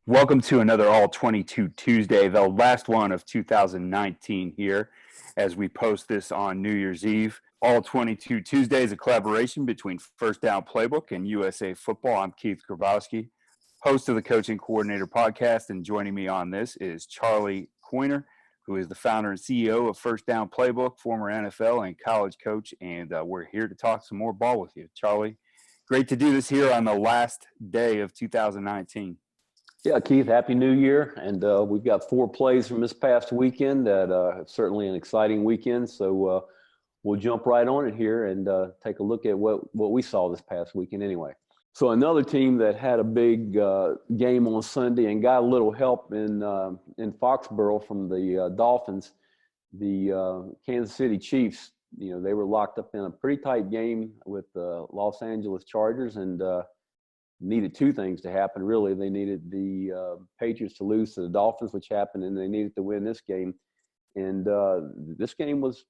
Welcome to another All 22 Tuesday, the last one of 2019 here as we post this on New Year's Eve. All 22 Tuesday is a collaboration between FirstDown PlayBook and USA Football. I'm Keith Grabowski, host of the Coaching Coordinator podcast, and joining me on this is Charlie Coiner, who is the founder and CEO of FirstDown PlayBook, former NFL and college coach, and we're here to talk some more ball with you. Charlie, great to do this here on the last day of 2019. Yeah, Keith, Happy New Year. And we've got 4 plays from this past weekend that certainly an exciting weekend. So we'll jump right on it here and take a look at what we saw this past weekend anyway. So another team that had a big game on Sunday and got a little help in Foxboro from the Dolphins, the Kansas City Chiefs. You know, they were locked up in a pretty tight game with the Los Angeles Chargers and needed 2 things to happen, really. They needed the Patriots to lose to the Dolphins, which happened, and they needed to win this game. And this game was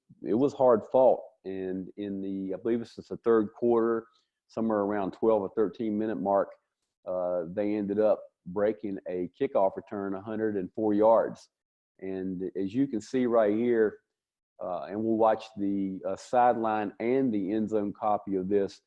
hard fought. And in the, I believe this is the third quarter, somewhere around 12 or 13-minute mark, they ended up breaking a kickoff return 104 yards. And as you can see right here, and we'll watch the sideline and the end zone copy of this,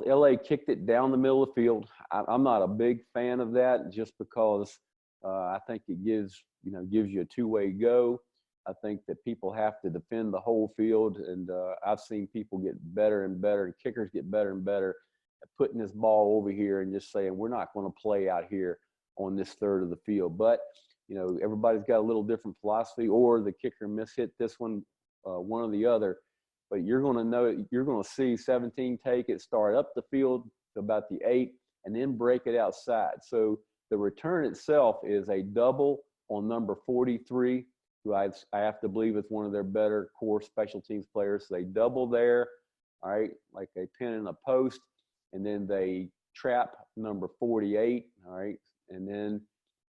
LA kicked it down the middle of the field. I'm not a big fan of that just because I think it gives you a two-way go. I think that people have to defend the whole field, and I've seen people get better and better, and kickers get better and better at putting this ball over here and just saying, we're not going to play out here on this third of the field. But, you know, everybody's got a little different philosophy, or the kicker mishit this one, one or the other. But you're going to see 17 take it, start up the field to about the 8, and then break it outside. So the return itself is a double on number 43, who I have to believe is one of their better core special teams players. So they double there, all right, like a pin in a post, and then they trap number 48, all right, and then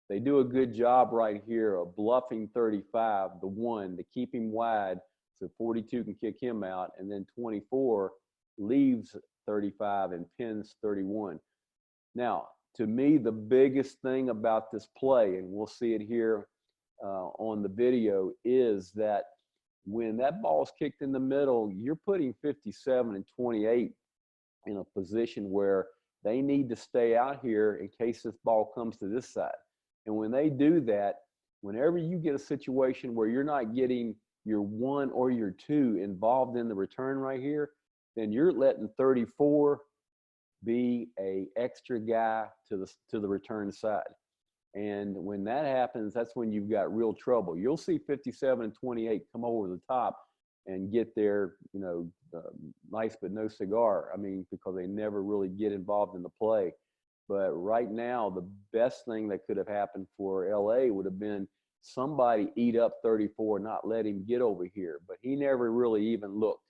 they do a good job right here of bluffing 35, the 1, to keep him wide. So 42 can kick him out, and then 24 leaves 35 and pins 31. Now, to me, the biggest thing about this play, and we'll see it here on the video, is that when that ball is kicked in the middle, you're putting 57 and 28 in a position where they need to stay out here in case this ball comes to this side. And when they do that, whenever you get a situation where you're not getting your 1 or your 2 involved in the return right here, then you're letting 34 be a extra guy to the return side. And when that happens, that's when you've got real trouble. You'll see 57 and 28 come over the top and get their, nice but no cigar. I mean, because they never really get involved in the play. But right now, the best thing that could have happened for LA would have been somebody eat up 34, not let him get over here. But he never really even looked.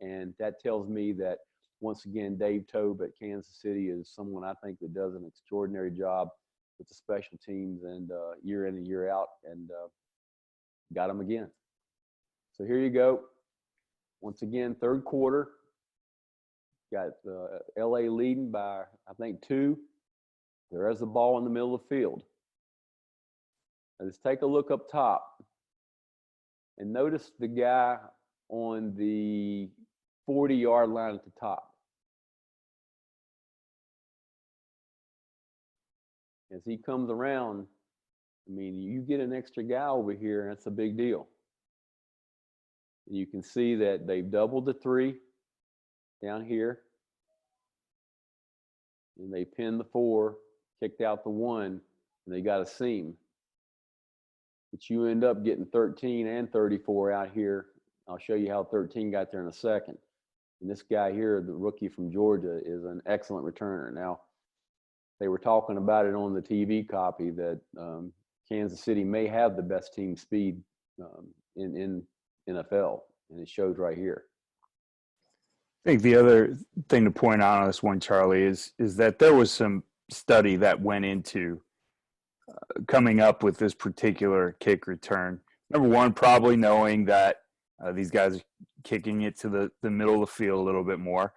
And that tells me that, once again, Dave Tobe at Kansas City is someone I think that does an extraordinary job with the special teams, and year in and year out, and got him again. So here you go. Once again, third quarter. Got LA leading by, I think, 2. There is the ball in the middle of the field. Let's take a look up top and notice the guy on the 40-yard line at the top. As he comes around, I mean, you get an extra guy over here, and that's a big deal. And you can see that they've doubled the 3 down here, and they pinned the 4, kicked out the 1, and they got a seam. But you end up getting 13 and 34 out here. I'll show you how 13 got there in a second. And this guy here, the rookie from Georgia, is an excellent returner. Now, they were talking about it on the TV copy that Kansas City may have the best team speed in NFL, and it shows right here. I think the other thing to point out on this one, Charlie, is that there was some study that went into coming up with this particular kick return. Number one, probably knowing that these guys are kicking it to the middle of the field a little bit more.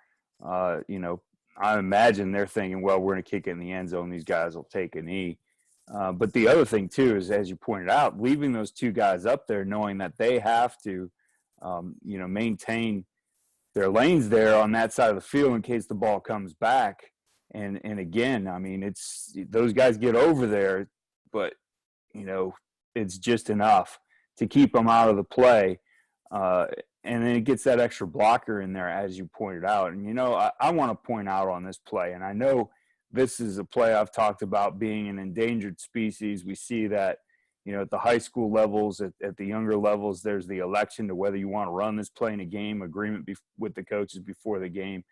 I imagine they're thinking, well, we're going to kick it in the end zone. These guys will take a knee. But the other thing, too, is, as you pointed out, leaving those two guys up there knowing that they have to, maintain their lanes there on that side of the field in case the ball comes back. And again, I mean, it's those guys get over there, but, it's just enough to keep them out of the play. And then it gets that extra blocker in there, as you pointed out. And, I want to point out on this play, and I know this is a play I've talked about being an endangered species. We see that, at the high school levels, at the younger levels, there's the election to whether you want to run this play in a game, agreement with the coaches before the game.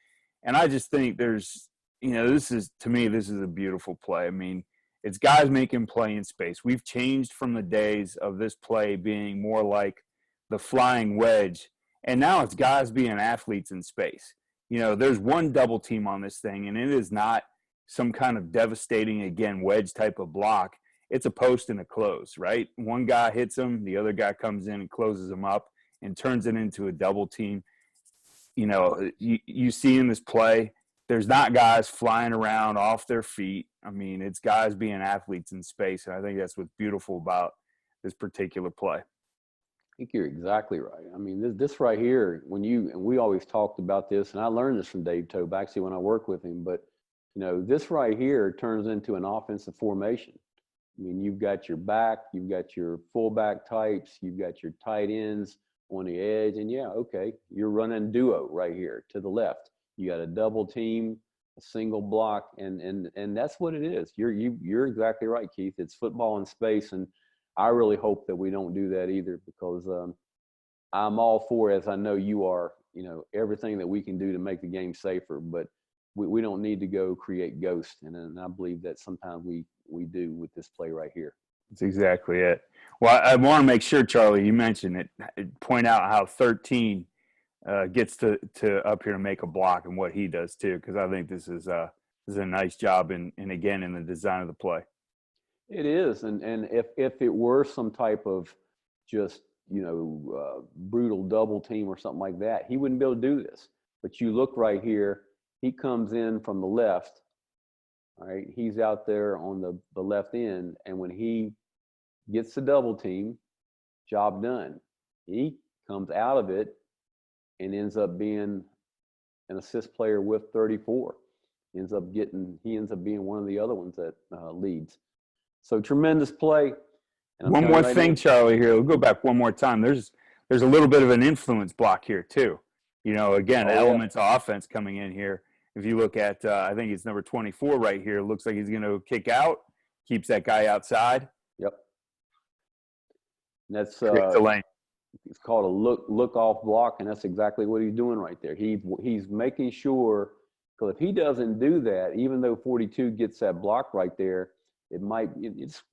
And I just think there's, this is a beautiful play. I mean, it's guys making play in space. We've changed from the days of this play being more like the flying wedge, and now it's guys being athletes in space. There's one double team on this thing, and it is not some kind of devastating, again, wedge type of block. It's a post and a close, right? One guy hits him, the other guy comes in and closes him up and turns it into a double team. You see in this play, there's not guys flying around off their feet. I mean, it's guys being athletes in space, and I think that's what's beautiful about this particular play. I think you're exactly right. I mean, this right here, and we always talked about this, and I learned this from Dave Tobe actually when I worked with him, but this right here turns into an offensive formation. I mean, you've got your back, you've got your fullback types, you've got your tight ends on the edge, and you're running duo right here to the left. You got a double team, a single block, and that's what it is. You're exactly right, Keith. It's football in space, and I really hope that we don't do that either, because I'm all for, as I know you are, everything that we can do to make the game safer, but we don't need to go create ghosts, and I believe that sometimes we do with this play right here. That's exactly it. Well, I want to make sure, Charlie, you mentioned it, point out how 13 gets to up here to make a block and what he does too, because I think this is a nice job and again in the design of the play. It is, and if it were some type of just brutal double team or something like that, he wouldn't be able to do this. But you look right here, he comes in from the left. All right, he's out there on the left end, and when he gets the double team, job done. He comes out of it and ends up being an assist player with 34. He ends up being one of the other ones that leads. So tremendous play. One more thing, Charlie, here. We'll go back one more time. There's a little bit of an influence block here too. Again, elements of offense coming in here. If you look at, I think it's number 24 right here. It looks like he's going to kick out, keeps that guy outside. Yep. And that's the lane. It's called a look off block, and that's exactly what he's doing right there. He's making sure, because if he doesn't do that, even though 42 gets that block right there, it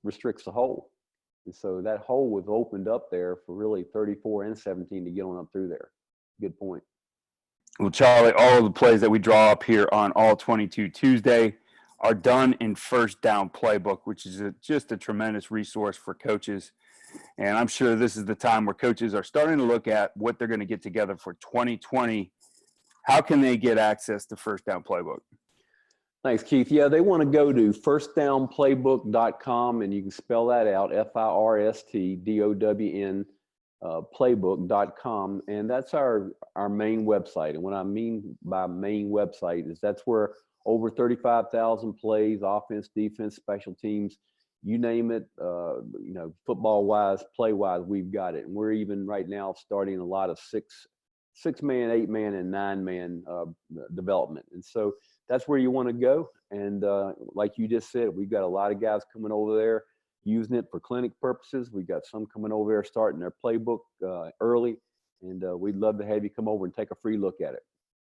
restricts the hole. And so that hole was opened up there for really 34 and 17 to get on up through there. Good point. Well, Charlie, all of the plays that we draw up here on All 22 Tuesday are done in FirstDown Playbook, which is just a tremendous resource for coaches. And I'm sure this is the time where coaches are starting to look at what they're going to get together for 2020. How can they get access to FirstDown Playbook? Thanks, Keith. Yeah, they want to go to firstdownplaybook.com, and you can spell that out, FIRSTDOWN, playbook.com, and that's our main website. And what I mean by main website is that's where over 35,000 plays, offense, defense, special teams, you name it, football wise, play wise, we've got it. And we're even right now starting a lot of six man, 8 man, and 9 man development. And so that's where you want to go. And like you just said, we've got a lot of guys coming over there using it for clinic purposes. We've got some coming over there starting their playbook early. And we'd love to have you come over and take a free look at it.